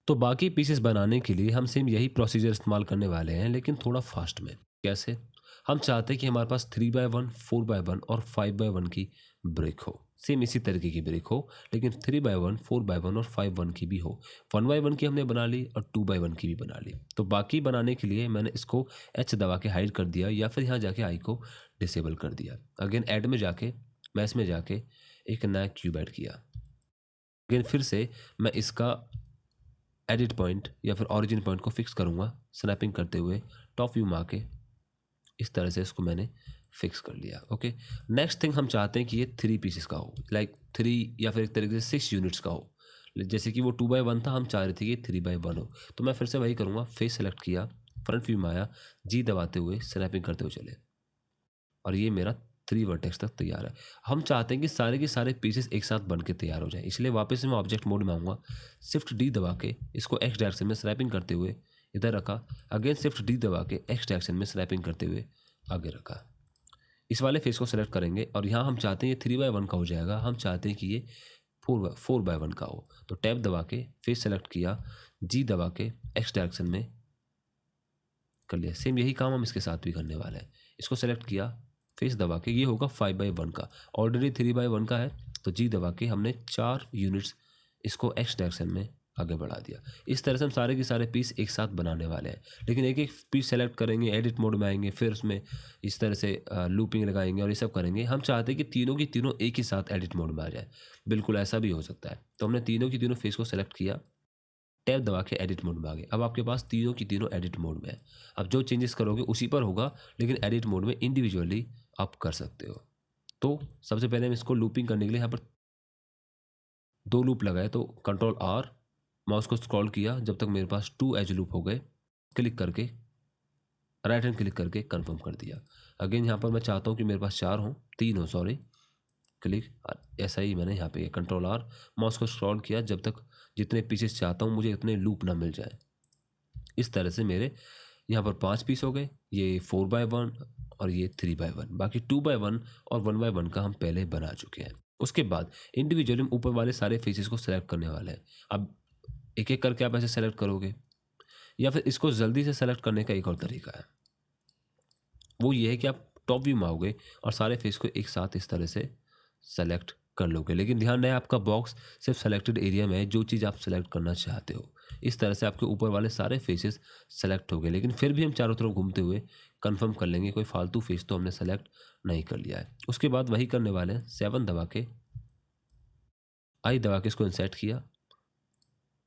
तो बाकी पीसेस बनाने के लिए हम सेम यही प्रोसीजर इस्तेमाल करने वाले हैं, लेकिन थोड़ा फास्ट में। कैसे? हम चाहते हैं कि हमारे पास 3/1, 4/1 और 5/1 की ब्रिक हो। सेम इसी तरीके की ब्रिक हो, लेकिन 3/1, 4/1 और 5/1 की भी हो। 1/1 की हमने बना ली और 2/1 की भी बना ली। तो बाकी बनाने के लिए मैंने इसको एच दबा के हाइड कर दिया या फिर यहाँ जाके आई को डिसेबल कर दिया। अगेन ऐड में जाके, मैश में जाके एक नया क्यूब ऐड किया। अगेन फिर से मैं इसका एडिट पॉइंट या फिर ओरिजिन पॉइंट को फिक्स करूँगा, स्नैपिंग करते हुए टॉप व्यू में आके इस तरह से इसको मैंने फिक्स कर लिया। ओके, नेक्स्ट थिंग हम चाहते हैं कि ये 3 पीसेस का हो, लाइक 3 या फिर एक तरीके से 6 यूनिट्स का हो। जैसे कि वो 2/1 था, हम चाह रहे थे कि 3/1 हो। तो मैं फिर से वही करूँगा, फेस सेलेक्ट किया, फ्रंट व्यू में आया, जी दबाते हुए स्नैपिंग करते हुए चले और ये मेरा 3 वर्टेक्स तक तैयार है। हम चाहते हैं कि सारे के सारे पीसेस एक साथ बन के तैयार हो जाएँ, इसलिए वापस से मैं ऑब्जेक्ट मोड में आऊँगा, शिफ्ट डी दबा के इसको एक्स डायरेक्शन में स्नैपिंग करते हुए इधर रखा, अगेन शिफ्ट डी दबा के एक्स डायरेक्शन में स्नैपिंग करते हुए आगे रखा। इस वाले फेस को सेलेक्ट करेंगे और यहाँ हम चाहते हैं ये 3/1 का हो जाएगा, हम चाहते हैं कि ये 4/1 का हो। तो टैब दबा के फेस सेलेक्ट किया, जी दबा के एक्स डायरेक्शन में कर लिया। सेम यही काम हम इसके साथ भी करने वाले हैं। इसको सेलेक्ट किया, फेस दबा के, ये होगा 5/1 का। ऑलरेडी 3/1 का है, तो जी दबा के हमने 4 यूनिट्स इसको एक्स डायरेक्शन में आगे बढ़ा दिया। इस तरह से हम सारे के सारे पीस एक साथ बनाने वाले हैं। लेकिन एक-एक पीस सेलेक्ट करेंगे, एडिट मोड में आएँगे, फिर उसमें इस तरह से लूपिंग लगाएँगे और ये सब करेंगे। हम चाहते हैं कि तीनों की तीनों एक ही साथ एडिट मोड में आ जाए। बिल्कुल ऐसा भी हो सकता है। तो हमने तीनों की तीनों फेस को सेलेक्ट किया, टैब दबा के एडिट मोड में आ गए। अब आपके पास तीनों की तीनों एडिट मोड में है। अब जो चेंजेस करोगे उसी पर होगा, लेकिन एडिट मोड में इंडिविजुअली आप कर सकते हो। तो सबसे पहले हम इसको लूपिंग करने के लिए यहाँ पर 2 लूप लगाए, तो कंट्रोल आर, माउस को स्क्रॉल किया जब तक मेरे पास 2 एज लूप हो गए, क्लिक करके राइट हैंड क्लिक करके कंफर्म कर दिया। अगेन यहाँ पर मैं चाहता हूँ कि मेरे पास 4 हों, 3 हो सॉरी, क्लिक ऐसा ही मैंने यहाँ पे कंट्रोल आर, माउस को स्क्रॉल किया जब तक जितने पीसेस चाहता हूँ मुझे उतने लूप ना मिल जाए। इस तरह से मेरे यहाँ पर 5 पीस हो गए, ये 4/1 और ये 3/1। बाकी 2/1 और 1/1 का हम पहले बना चुके हैं। उसके बाद इंडिविजुअली हम ऊपर वाले सारे फेसेस को सेलेक्ट करने वाले हैं। अब एक-एक करके आप ऐसे सेलेक्ट करोगे या फिर इसको जल्दी से सेलेक्ट करने का एक और तरीका है। वो ये है कि आप टॉप व्यू में आओगे और सारे फेस को एक साथ इस तरह से सेलेक्ट कर लोगे। लेकिन ध्यान रहे आपका बॉक्स सिर्फ सेलेक्टेड एरिया में है, जो चीज़ आप सेलेक्ट करना चाहते हो। इस तरह से आपके ऊपर वाले सारे फेसेस सेलेक्ट हो गए, लेकिन फिर भी हम चारों तरफ घूमते हुए कंफर्म कर लेंगे कोई फालतू फेस तो हमने सेलेक्ट नहीं कर लिया है। उसके बाद वही करने वाले हैं, 7 दबा के, आई दबा के इसको इंसर्ट किया।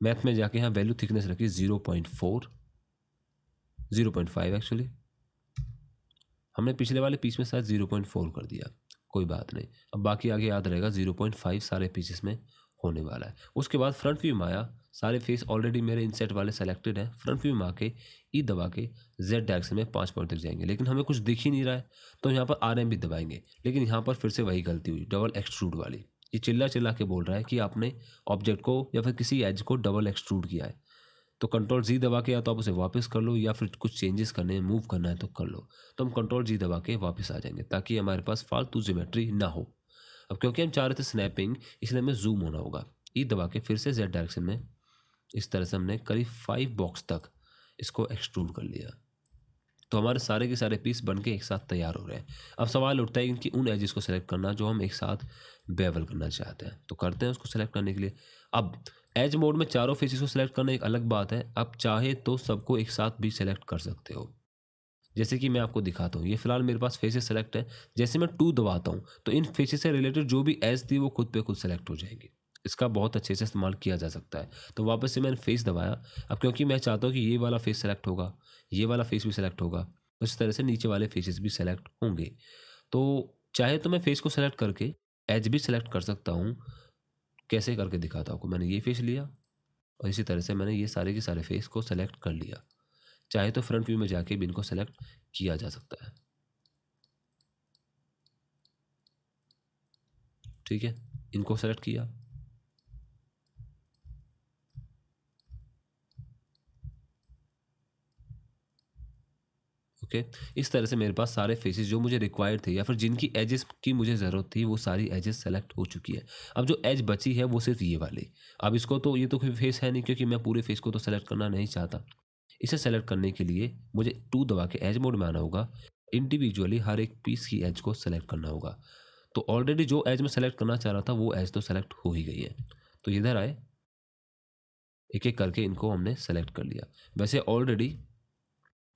मैथ में जाके यहाँ वैल्यू थिकनेस रखी 0.4, 0.5 एक्चुअली। हमने पिछले वाले पीस में शायद 0.4 कर दिया, कोई बात नहीं। अब बाकी आगे याद रहेगा, 0.5 सारे पीसेस में होने वाला है। उसके बाद फ्रंट व्यू में आया, सारे फेस ऑलरेडी मेरे इनसेट वाले सेलेक्टेड हैं। फ्रंट व्यू में आके ई दबा के जेड डायरेक्शन में 5 पॉइंट तक जाएंगे, लेकिन हमें कुछ दिख ही नहीं रहा है, तो यहाँ पर आर एम भी दबाएंगे। लेकिन यहाँ पर फिर से वही गलती हुई, डबल एक्सट्रूड वाली। ये चिल्ला चिल्ला के बोल रहा है कि आपने ऑब्जेक्ट को या फिर किसी एज को डबल एक्सट्रूड किया है। तो कंट्रोल जी दबा के या तो आप उसे वापस कर लो या फिर कुछ चेंजेस करने हैं, मूव करना है तो कर लो। तो हम कंट्रोल जी दबा के वापस आ जाएंगे ताकि हमारे पास फालतू ज्योमेट्री ना हो। अब क्योंकि हम चाह रहे थे स्नैपिंग, इसलिए हमें जूम होना होगा। ई दबा के फिर से जेड डायरेक्शन में इस तरह से हमने करीब 5 बॉक्स तक इसको एक्सट्रूड कर लिया। तो हमारे सारे के सारे पीस बन के एक साथ तैयार हो रहे हैं। अब सवाल उठता है कि उन एजेस को सेलेक्ट करना जो हम एक साथ बेवल करना चाहते हैं। तो करते हैं उसको सेलेक्ट करने के लिए। अब एज मोड में चारों फेसेस को सेलेक्ट करना एक अलग बात है। आप चाहे तो सबको एक साथ भी सेलेक्ट कर सकते हो। जैसे कि मैं आपको दिखाता हूँ। ये फिलहाल मेरे पास फेसेस सेलेक्ट है। जैसे मैं 2 दबाता हूँ तो इन फेसेस से रिलेटेड जो भी एज थी वो खुद पे खुद सेलेक्ट हो जाएगी। इसका बहुत अच्छे से इस्तेमाल किया जा सकता है। तो वापस से मैंने फेस दबाया। अब क्योंकि मैं चाहता हूँ कि ये वाला फेस सेलेक्ट होगा, ये वाला फेस भी सेलेक्ट होगा, तो इस तरह से नीचे वाले फेसेस भी सेलेक्ट होंगे। तो चाहे तो मैं फेस को सेलेक्ट करके एज भी सेलेक्ट कर सकता हूँ। कैसे करके दिखाता हूँ आपको। मैंने ये फेस लिया और इसी तरह से मैंने ये सारे के सारे फेस को सेलेक्ट कर लिया। चाहे तो फ्रंट व्यू में जाके भी इनको सेलेक्ट किया जा सकता है। ठीक है, इनको सेलेक्ट किया। ओके। इस तरह से मेरे पास सारे फेसेस जो मुझे रिक्वायर्ड थे या फिर जिनकी एजेस की मुझे ज़रूरत थी वो सारी एजेस सेलेक्ट हो चुकी है। अब जो एज बची है वो सिर्फ ये वाली। अब इसको तो ये तो कोई फेस है नहीं क्योंकि मैं पूरे फेस को तो सेलेक्ट करना नहीं चाहता। इसे सेलेक्ट करने के लिए मुझे 2 दबा के एज मोड में आना होगा। इंडिविजुअली हर एक पीस की एज को सेलेक्ट करना होगा। तो ऑलरेडी जो एज मैं सेलेक्ट करना चाह रहा था वो एज तो सेलेक्ट हो ही गई है। तो इधर आए, एक एक करके इनको हमने सेलेक्ट कर लिया। वैसे ऑलरेडी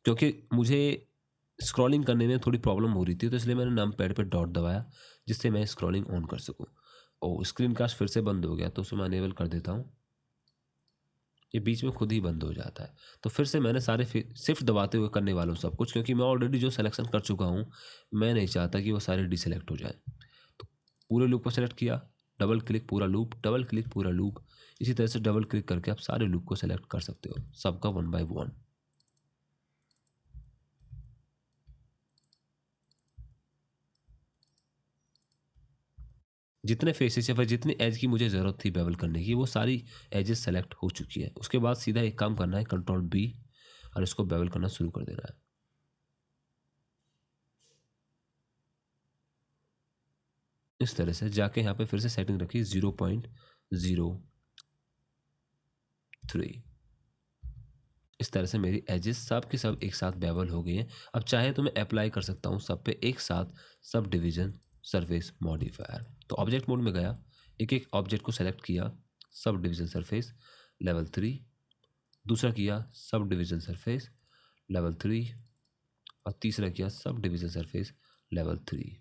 क्योंकि मुझे स्क्रॉलिंग करने में थोड़ी प्रॉब्लम हो रही थी तो इसलिए मैंने नम पैड पे डॉट दबाया जिससे मैं स्क्रॉलिंग ऑन कर सकूं। और स्क्रीन कास्ट फिर से बंद हो गया तो उसे मैं अनेबल कर देता हूं। ये बीच में खुद ही बंद हो जाता है। तो फिर से मैंने सारे शिफ्ट दबाते हुए करने वाला हूँ सब कुछ क्योंकि मैं ऑलरेडी जो सिलेक्शन कर चुका हूँ मैं नहीं चाहता कि वो सारे डिसेलेक्ट हो जाए। तो पूरे लूप को सेलेक्ट किया, डबल क्लिक पूरा लूप, डबल क्लिक पूरा लूप। इसी तरह से डबल क्लिक करके आप सारे लूप को सेलेक्ट कर सकते हो, सबका 1 बाय 1। जितने फेसेस या फिर जितनी एज की मुझे ज़रूरत थी बेवल करने की वो सारी एजेस सेलेक्ट हो चुकी है। उसके बाद सीधा एक काम करना है, कंट्रोल बी, और इसको बेवल करना शुरू कर देना है। इस तरह से जाके यहाँ पे फिर से सेटिंग रखी 0.03। इस तरह से मेरी एजेस सब के सब एक साथ बेवल हो गई हैं। अब चाहे तो मैं अप्लाई कर सकता हूँ सब पे एक साथ सब डिवीजन सरफेस मॉडिफायर। तो ऑब्जेक्ट मोड में गया, एक एक ऑब्जेक्ट को सेलेक्ट किया, सब डिवीजन सरफेस लेवल 3, दूसरा किया सब डिवीजन सरफेस लेवल 3, और तीसरा किया सब डिवीजन सरफेस लेवल 3।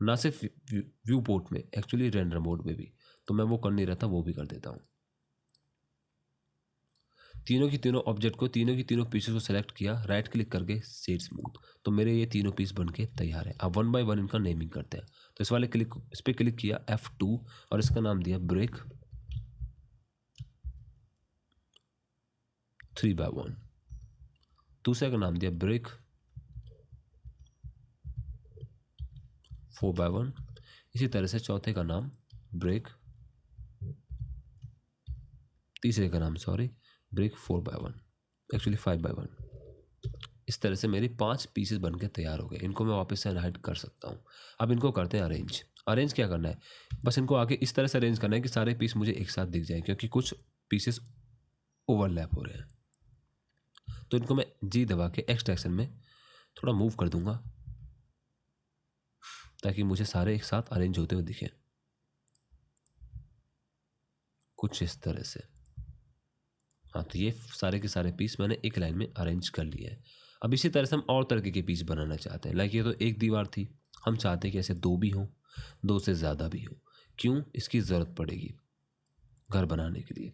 ना सिर्फ व्यू पोर्ट में, एक्चुअली रेंडर मोड में भी। तो मैं वो कर नहीं रहा था, वो भी कर देता हूँ। तीनों की तीनों ऑब्जेक्ट को, तीनों की तीनों पीसेस को सेलेक्ट किया, राइट क्लिक करके सेट स्मूथ। तो मेरे ये तीनों पीस बन के तैयार है। अब 1 बाय 1 इनका नेमिंग करते हैं। तो इस पर क्लिक किया F2 और इसका नाम दिया ब्रेक 3 बाय 1। दूसरे का नाम दिया ब्रेक 4 बाय 1। इसी तरह से चौथे का नाम ब्रेक, तीसरे का नाम ब्रेक 4 बाय 1, एक्चुअली 5 बाय 1। इस तरह से मेरी 5 पीसेस बन के तैयार हो गए। इनको मैं वापस से अनहाइड कर सकता हूँ। अब इनको करते हैं अरेंज। अरेंज क्या करना है, बस इनको आगे इस तरह से अरेंज करना है कि सारे पीस मुझे एक साथ दिख जाएं क्योंकि कुछ पीसेस ओवरलैप हो रहे हैं। तो इनको मैं जी दबा के एक्स डायरेक्शन में थोड़ा मूव कर दूंगा ताकि मुझे सारे एक साथ अरेंज होते हुए दिखें, कुछ इस तरह से। हाँ, तो ये सारे के सारे पीस मैंने एक लाइन में अरेंज कर लिए हैं। अब इसी तरह से हम और तरीके के पीस बनाना चाहते हैं। लाइक ये तो एक दीवार थी, हम चाहते हैं कि ऐसे 2 भी हों, 2 से ज़्यादा भी हो। क्यों, इसकी ज़रूरत पड़ेगी घर बनाने के लिए।